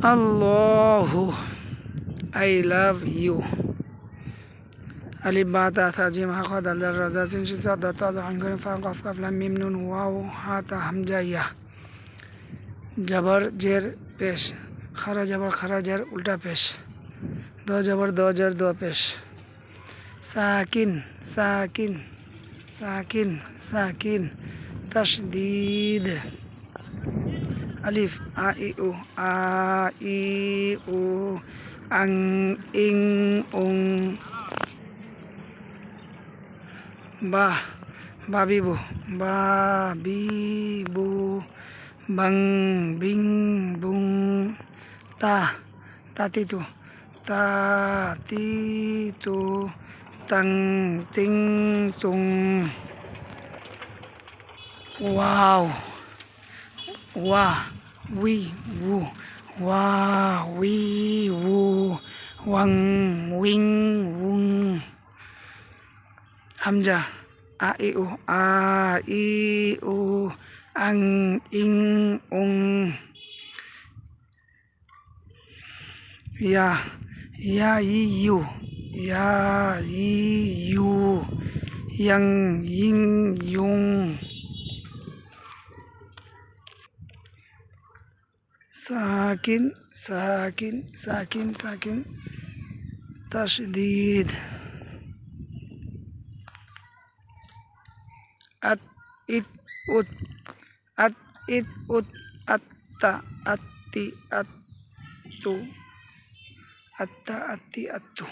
Allahu, I love you. Alif ba ta tha jim ha kha dal dal ra za sin shi sa da ta da ain fa qaf kaf lam mim nun waw ha ta hamza ya जबर जेर पेश खरा जबर खरा जेर उल्टा पेश दो जबर दो जेर दो पेश साकिन साकिन साकिन साकिन तशदीद अलिफ आ ई उ अं इं उं बा बाबीबू बाबीबू bang bing bung ta tatitu tang ting tung wow wa wi wu wa wi wu wang wing wung hamza a i u ang ing ung ya yi yu yang ying yung sakin sakin sakin sakin tashdid at it ut at it ut atta atti attu atta atti attu